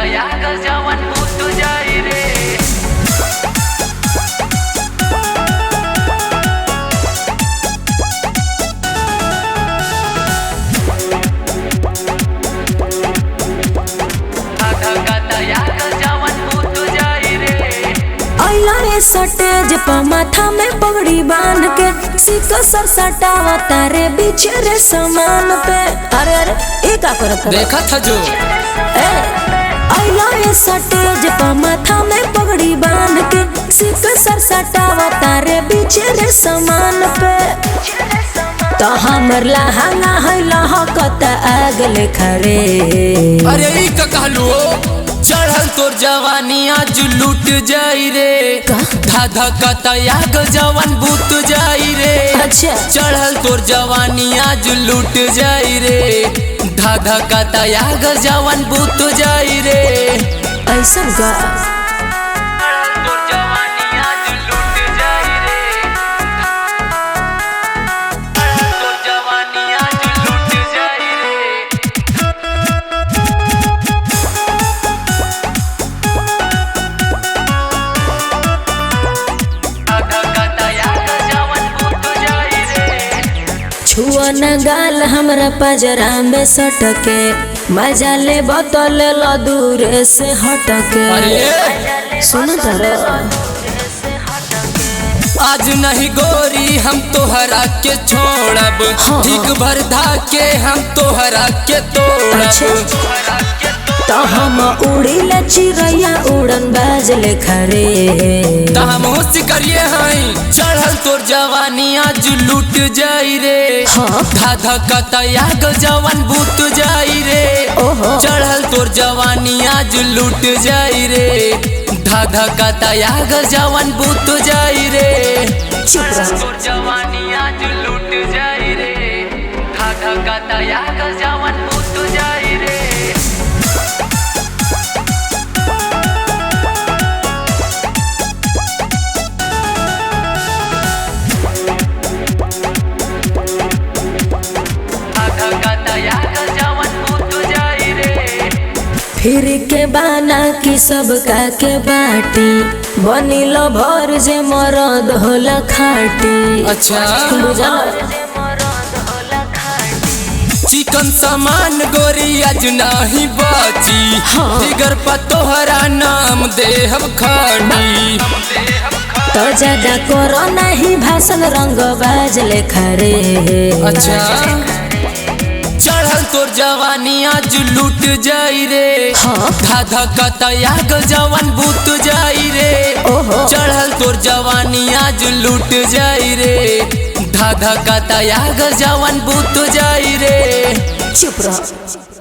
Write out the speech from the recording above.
कतया गजवन भूत जाई रे। सटेज पर माथा में पगड़ी बांध के सिक्का सर सटावा तारे बीच रे समान पे। अरे अरे ये क्या करत देखा था जो सटेज पर माथा में पगड़ी बांध के सिक्का सर सटावा तारे बीच रे समान पे। तो हमर लहंगा है लहकत आग लेखा रे। अरे ई का कहलू चढ़ल तोर जवानी आज लूट जाई रे। धाधा कतया गजवन भूत जाई रे। अच्छा चढ़ल तोर जवानी आज लूट जाई रे। धाधा कतया गजवन भूत जाई रे। ऐसा का छुआ न गाल हमरा पजरा में सटके मजा ले बोतल लो दूर से हटके। अरे सुन तारा आज नहीं गोरी हम तोहरा के छोड़ब। ठीक भर धाके हम तोहरा के तोड़ब। तो हम उड़ी ले चिड़ैया उड़न बाज ले खरे। तो हम होश करिए हैं चढ़ल तोर जवानी आज लूट जाई रे। धाधा कतया गजवन भूत जाई रे। चढ़ल तोर जवानी आज लूट जाई रे। धाधा कतया गजवन भूत जाई रे। चुप रह तोर जवानी आज लूट जाई रे। धाधा कतया गजवन भूत जाई रे। फिर के बाना की सबका के बाटी बनी लो भर जे मरद होला खाटी। अच्छा बुझल चिकन सामान गोरी आज नहीं बची। फिगर पर तोहरा नाम देहब खाड़ी। तो ज्यादा करो नहीं भाषण रंग बाज ले खरे। अच्छा चढ़ल तोर जवानी आज लूट जाई रे। धाधा कतया गजवन भूत जाई रे। चढ़ल तोर जवानी आज लूट जाई रे। धाधा कतया गजवन भूत जाई रे। चुप रह।